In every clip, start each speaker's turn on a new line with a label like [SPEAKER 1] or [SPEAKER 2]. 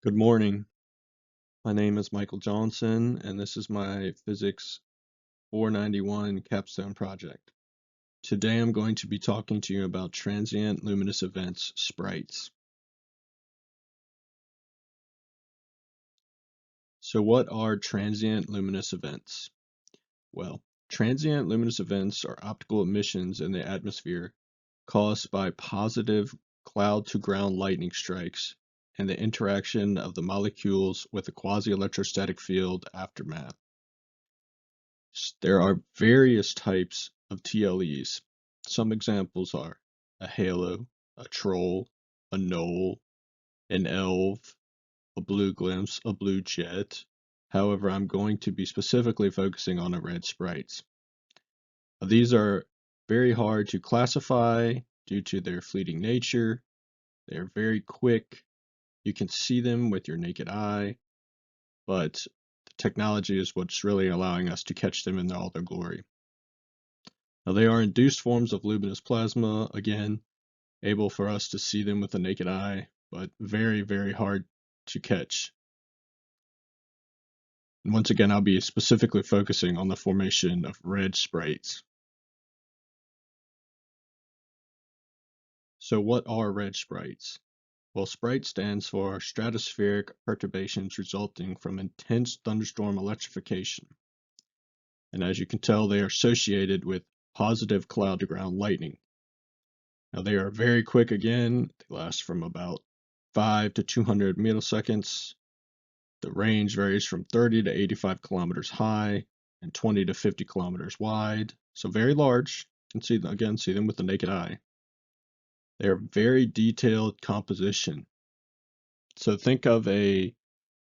[SPEAKER 1] Good morning. My name is Michael Johnson, and this is my Physics 491 capstone project. Today I'm going to be talking to you about transient luminous events, sprites. So what are transient luminous events? Well, transient luminous events are optical emissions in the atmosphere caused by positive cloud-to-ground lightning strikes and the interaction of the molecules with the quasi-electrostatic field aftermath. There are various types of TLEs. Some examples are a halo, a troll, a knoll, an elf, a blue glimpse, a blue jet. However, I'm going to be specifically focusing on the red sprites. These are very hard to classify due to their fleeting nature. They're very quick. You can see them with your naked eye, but the technology is what's really allowing us to catch them in all their glory. Now, they are induced forms of luminous plasma, again, able for us to see them with the naked eye, but very, very hard to catch. And once again, I'll be specifically focusing on the formation of red sprites. So what are red sprites? Well, sprite stands for stratospheric perturbations resulting from intense thunderstorm electrification. And as you can tell, they are associated with positive cloud-to-ground lightning. Now they are very quick again. They last from about 5 to 200 milliseconds. The range varies from 30 to 85 kilometers high and 20 to 50 kilometers wide. So very large. You can see them with the naked eye. They are very detailed composition. So think of a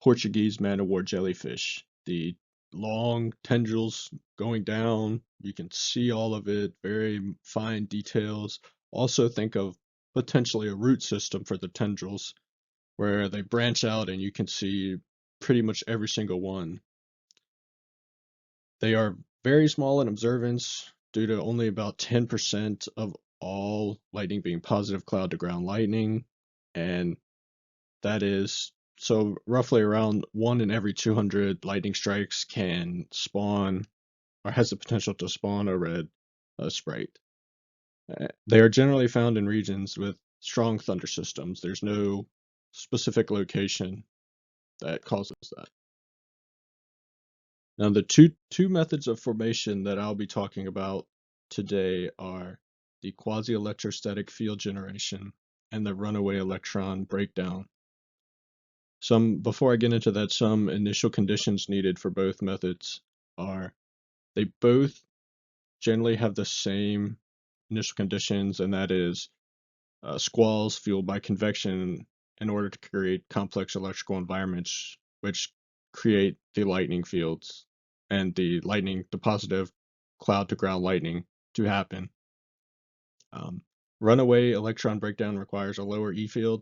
[SPEAKER 1] Portuguese man-of-war jellyfish. The long tendrils going down, you can see all of it, very fine details. Also think of potentially a root system for the tendrils where they branch out and you can see pretty much every single one. They are very small in observance due to only about 10% of all lightning being positive cloud to ground lightning, and that is so roughly around 1 in every 200 lightning strikes can spawn or has the potential to spawn a red sprite. They are generally found in regions with strong thunder systems. There's no specific location that causes that. Now, the two methods of formation that I'll be talking about today are the quasi-electrostatic field generation and the runaway electron breakdown. Before I get into that, some initial conditions needed for both methods are they both generally have the same initial conditions, and that is squalls fueled by convection in order to create complex electrical environments, which create the lightning fields and the positive cloud to ground lightning to happen. Runaway electron breakdown requires a lower E field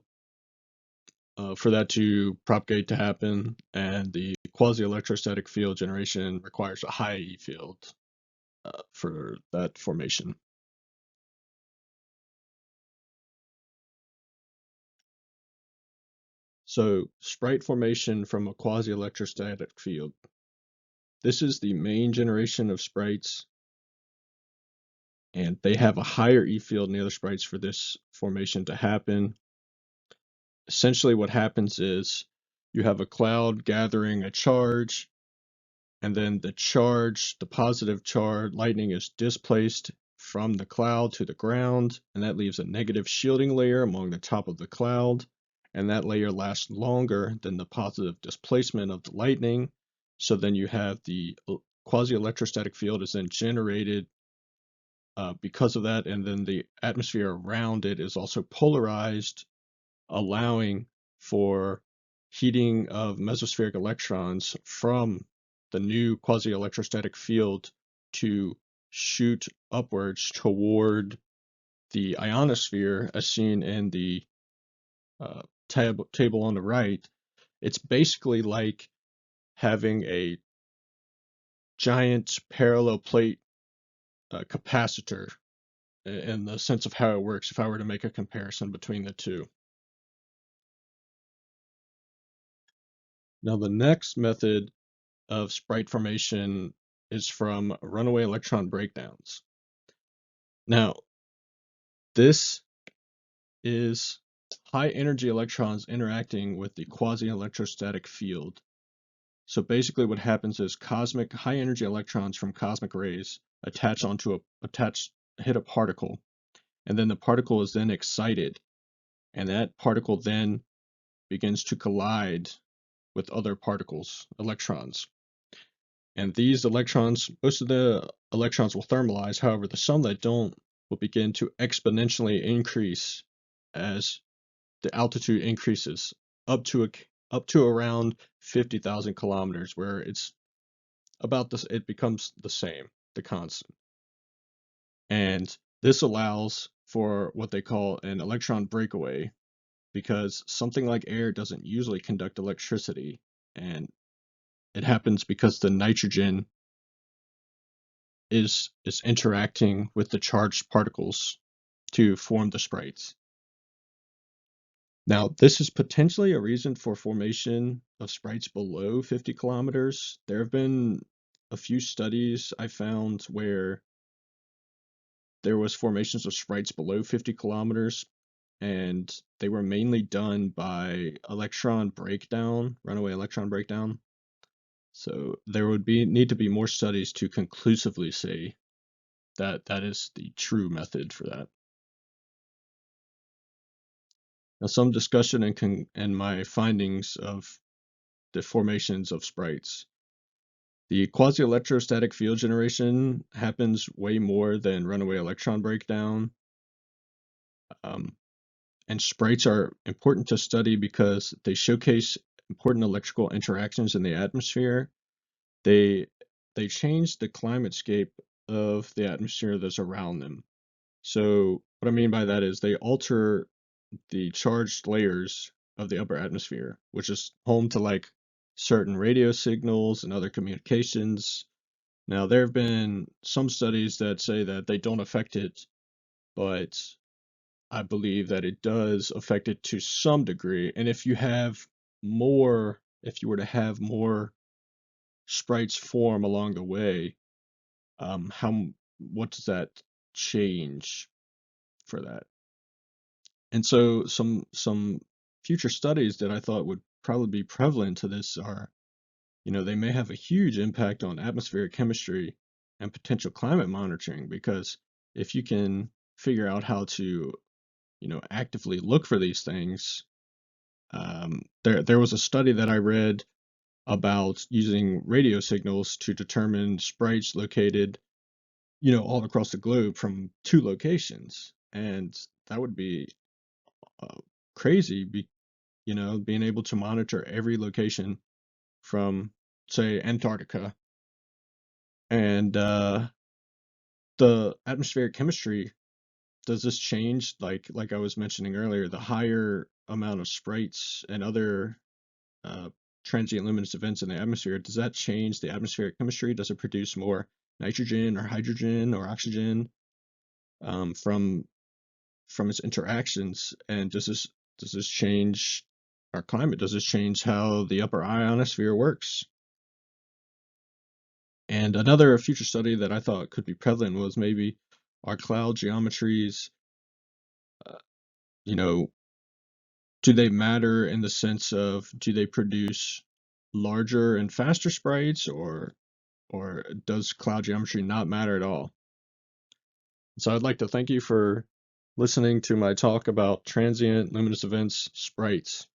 [SPEAKER 1] for that to propagate to happen, and the quasi-electrostatic field generation requires a high E field for that formation. So, sprite formation from a quasi-electrostatic field. This is the main generation of sprites, and they have a higher E field than the other sprites for this formation to happen. Essentially what happens is you have a cloud gathering a charge, and then the positive charge, lightning is displaced from the cloud to the ground, and that leaves a negative shielding layer along the top of the cloud, and that layer lasts longer than the positive displacement of the lightning. So then you have the quasi-electrostatic field is then generated because of that, and then the atmosphere around it is also polarized, allowing for heating of mesospheric electrons from the new quasi-electrostatic field to shoot upwards toward the ionosphere as seen in the table on the right. It's basically like having a giant parallel plate capacitor in the sense of how it works if I were to make a comparison between the two. Now, the next method of sprite formation is from runaway electron breakdowns. Now, this is high energy electrons interacting with the quasi-electrostatic field. So basically what happens is cosmic high energy electrons from cosmic rays hit a particle, and then the particle is then excited, and that particle then begins to collide with other particles, electrons. And these electrons, most of the electrons will thermalize. However, the some that don't will begin to exponentially increase as the altitude increases up to around 50,000 kilometers, where it's about this, it becomes the same, the constant. And this allows for what they call an electron breakaway, because something like air doesn't usually conduct electricity, and it happens because the nitrogen is interacting with the charged particles to form the sprites. Now, this is potentially a reason for formation of sprites below 50 kilometers. There have been a few studies I found where there was formations of sprites below 50 kilometers, and they were mainly done by electron breakdown, runaway electron breakdown. So there would need to be more studies to conclusively say that that is the true method for that. Now, some discussion and my findings of the formations of sprites. The quasi-electrostatic field generation happens way more than runaway electron breakdown. And sprites are important to study because they showcase important electrical interactions in the atmosphere. They change the climatescape of the atmosphere that's around them. So what I mean by that is they alter the charged layers of the upper atmosphere, which is home to like certain radio signals and other communications. Now, there have been some studies that say that they don't affect it, but I believe that it does affect it to some degree. And if you were to have more sprites form along the way, what does that change for that? And so some future studies that I thought would probably be prevalent to this are, they may have a huge impact on atmospheric chemistry and potential climate monitoring, because if you can figure out how to, actively look for these things, there was a study that I read about using radio signals to determine sprites located, all across the globe from 2 locations, and that would be crazy, being able to monitor every location from, say, Antarctica. And the atmospheric chemistry, does this change, like I was mentioning earlier, the higher amount of sprites and other uh, transient luminous events in the atmosphere, does that change the atmospheric chemistry? Does it produce more nitrogen or hydrogen or oxygen from its interactions? And does this change our climate? Does this change how the upper ionosphere works? And another future study that I thought could be prevalent was maybe, are cloud geometries, uh, you know, do they matter in the sense of, do they produce larger and faster sprites, or does cloud geometry not matter at all? So I'd like to thank you for listening to my talk about transient luminous events sprites.